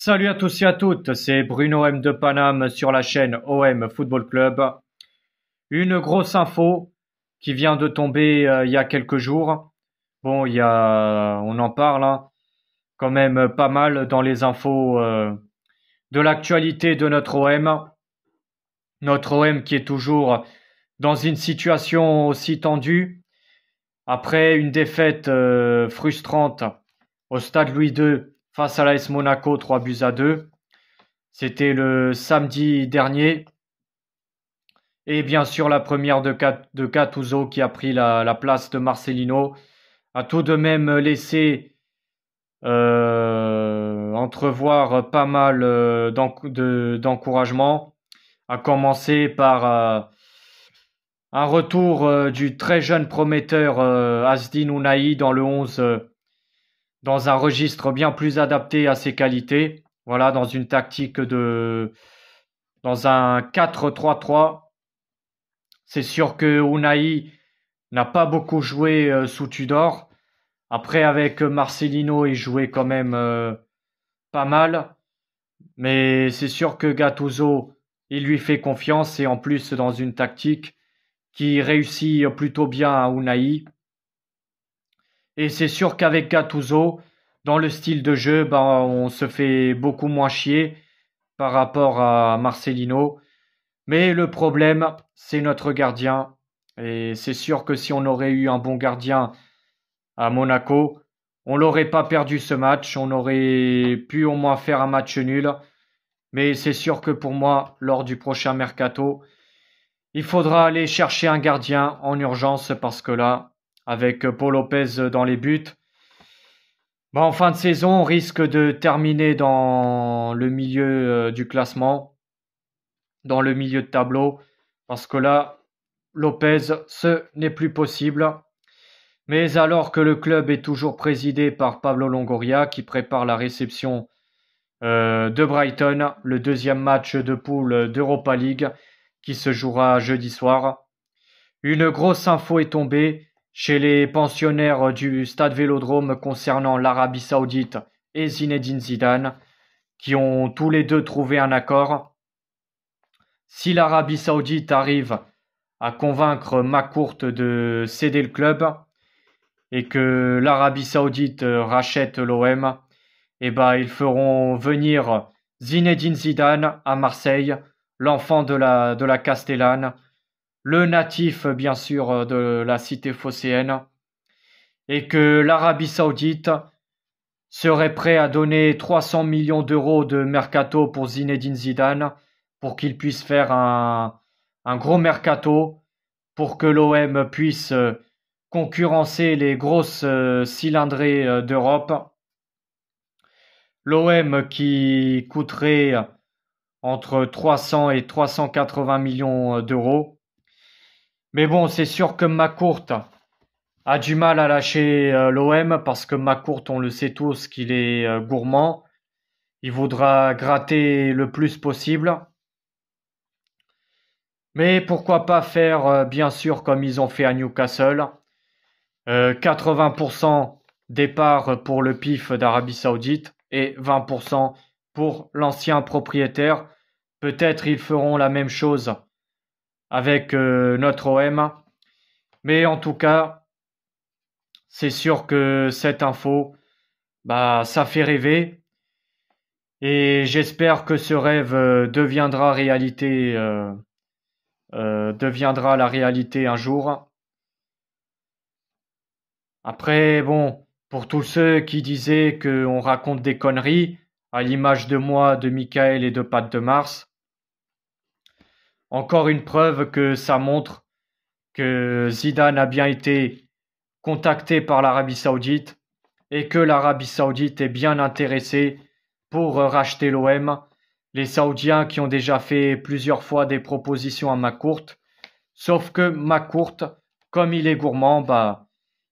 Salut à tous et à toutes, c'est Bruno M de Paname sur la chaîne OM Football Club. Une grosse info qui vient de tomber il y a quelques jours. Bon, on en parle quand même pas mal dans les infos de l'actualité de notre OM. Notre OM qui est toujours dans une situation aussi tendue après une défaite frustrante au stade Louis II face à l'AS Monaco, 3-2. C'était le samedi dernier. Et bien sûr, la première de Gattuso qui a pris la place de Marcelino a tout de même laissé entrevoir pas mal d'encouragement, à commencer par un retour du très jeune prometteur Asdin Ounahi dans le 11, dans un registre bien plus adapté à ses qualités. Voilà, dans un 4-3-3. C'est sûr que Ounahi n'a pas beaucoup joué sous Tudor. Après, avec Marcelino, il jouait quand même pas mal. Mais c'est sûr que Gattuso, il lui fait confiance et en plus dans une tactique qui réussit plutôt bien à Ounahi. Et c'est sûr qu'avec Gattuso, dans le style de jeu, on se fait beaucoup moins chier par rapport à Marcelino. Mais le problème, c'est notre gardien. Et c'est sûr que si on aurait eu un bon gardien à Monaco, on n'aurait pas perdu ce match. On aurait pu au moins faire un match nul. Mais c'est sûr que pour moi, lors du prochain mercato, il faudra aller chercher un gardien en urgence parce que là, avec Paul Lopez dans les buts, en fin de saison, on risque de terminer dans le milieu du classement, dans le milieu de tableau, parce que là, Lopez, ce n'est plus possible. Mais alors que le club est toujours présidé par Pablo Longoria, qui prépare la réception de Brighton, le deuxième match de poule d'Europa League, qui se jouera jeudi soir. Une grosse info est tombée chez les pensionnaires du Stade Vélodrome concernant l'Arabie Saoudite et Zinedine Zidane, qui ont tous les deux trouvé un accord. Si l'Arabie Saoudite arrive à convaincre McCourt de céder le club et que l'Arabie Saoudite rachète l'OM, ils feront venir Zinedine Zidane à Marseille, l'enfant de la Castellane, le natif bien sûr de la cité phocéenne, et que l'Arabie Saoudite serait prêt à donner 300 millions d'euros de mercato pour Zinedine Zidane pour qu'il puisse faire un gros mercato pour que l'OM puisse concurrencer les grosses cylindrées d'Europe. L'OM qui coûterait entre 300 et 380 millions d'euros. Mais bon, c'est sûr que McCourt a du mal à lâcher l'OM parce que McCourt, on le sait tous, qu'il est gourmand. Il voudra gratter le plus possible. Mais pourquoi pas faire, bien sûr, comme ils ont fait à Newcastle. 80% départ pour le PIF d'Arabie Saoudite et 20% pour l'ancien propriétaire. Peut-être ils feront la même chose avec notre OM. Mais en tout cas, c'est sûr que cette info, ça fait rêver. Et j'espère que ce rêve deviendra la réalité un jour. Après, bon, pour tous ceux qui disaient qu'on raconte des conneries, à l'image de moi, de Michael et de Pat de Mars, encore une preuve que ça montre que Zidane a bien été contacté par l'Arabie Saoudite et que l'Arabie Saoudite est bien intéressée pour racheter l'OM. Les Saoudiens qui ont déjà fait plusieurs fois des propositions à McCourt, sauf que McCourt, comme il est gourmand,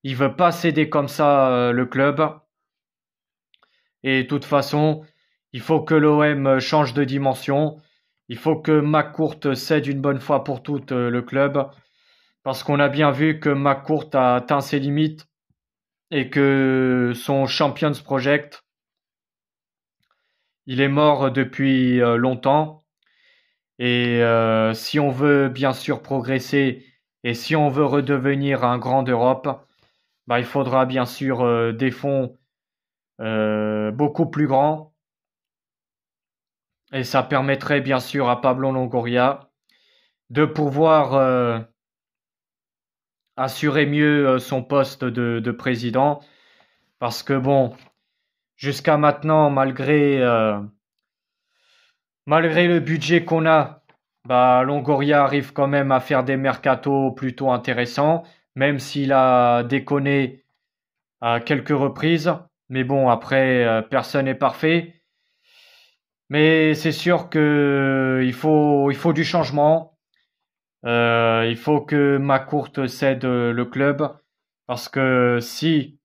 il veut pas céder comme ça le club. Et de toute façon, il faut que l'OM change de dimension. Il faut que McCourt cède une bonne fois pour toutes le club. Parce qu'on a bien vu que McCourt a atteint ses limites et que son Champions Project, il est mort depuis longtemps. Et si on veut bien sûr progresser et si on veut redevenir un grand d'Europe, bah, il faudra bien sûr des fonds beaucoup plus grands. Et ça permettrait bien sûr à Pablo Longoria de pouvoir assurer mieux son poste de président. Parce que bon, jusqu'à maintenant, malgré le budget qu'on a, bah, Longoria arrive quand même à faire des mercatos plutôt intéressants, même s'il a déconné à quelques reprises. Mais bon, après, personne n'est parfait. Mais c'est sûr que il faut du changement. Il faut que McCourt cède le club. Parce que si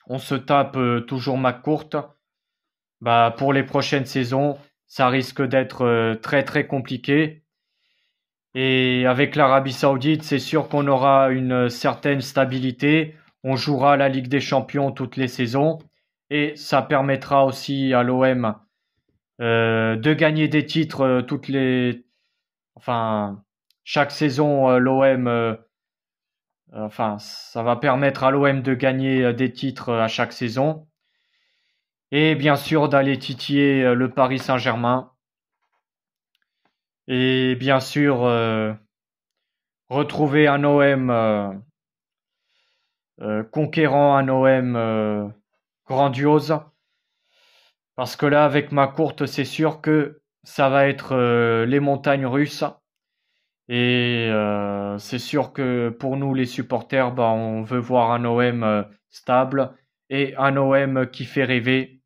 on se tape toujours McCourt, bah, pour les prochaines saisons, ça risque d'être très très compliqué. Et avec l'Arabie Saoudite, c'est sûr qu'on aura une certaine stabilité. On jouera la Ligue des Champions toutes les saisons. Et ça permettra aussi à l'OM de gagner des titres enfin, chaque saison, l'OM, enfin, ça va permettre à l'OM de gagner des titres à chaque saison. Et bien sûr d'aller titiller le Paris Saint-Germain. Et bien sûr retrouver un OM conquérant, un OM grandiose. Parce que là, avec ma courte, c'est sûr que ça va être les montagnes russes. Et c'est sûr que pour nous, les supporters, bah, on veut voir un OM stable et un OM qui fait rêver.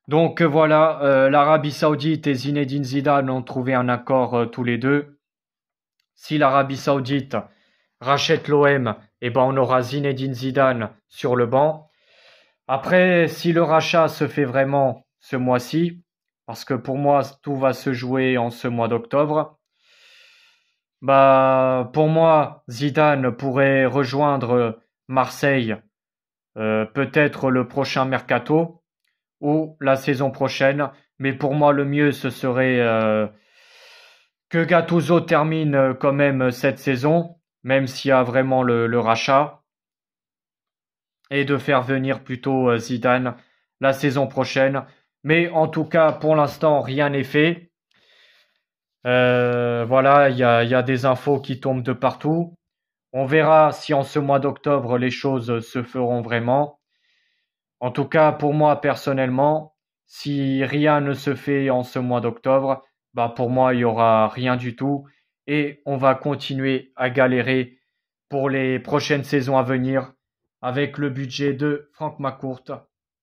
Donc voilà, l'Arabie Saoudite et Zinedine Zidane ont trouvé un accord tous les deux. Si l'Arabie Saoudite rachète l'OM, eh ben on aura Zinedine Zidane sur le banc. Après, si le rachat se fait vraiment ce mois-ci, parce que pour moi tout va se jouer en ce mois d'octobre, bah pour moi Zidane pourrait rejoindre Marseille peut-être le prochain mercato ou la saison prochaine. Mais pour moi le mieux ce serait que Gattuso termine quand même cette saison, même s'il y a vraiment le rachat, et de faire venir plutôt Zidane la saison prochaine. Mais en tout cas, pour l'instant, rien n'est fait. Voilà, il y a des infos qui tombent de partout. On verra si en ce mois d'octobre les choses se feront vraiment. En tout cas, pour moi personnellement, si rien ne se fait en ce mois d'octobre, bah pour moi, il y aura rien du tout et on va continuer à galérer pour les prochaines saisons à venir avec le budget de Franck McCourt.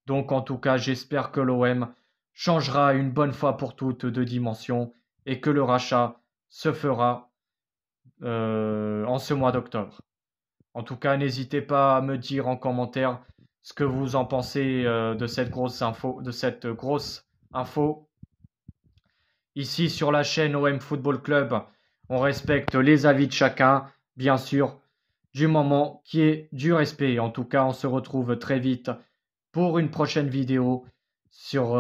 Donc en tout cas, j'espère que l'OM changera une bonne fois pour toutes de dimension et que le rachat se fera en ce mois d'octobre. En tout cas, n'hésitez pas à me dire en commentaire ce que vous en pensez de cette grosse info. Ici sur la chaîne OM Football Club, on respecte les avis de chacun, bien sûr, du moment qui est du respect. En tout cas, on se retrouve très vite pour une prochaine vidéo sur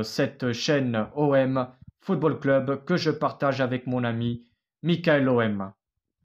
cette chaîne OM Football Club que je partage avec mon ami Michael OM.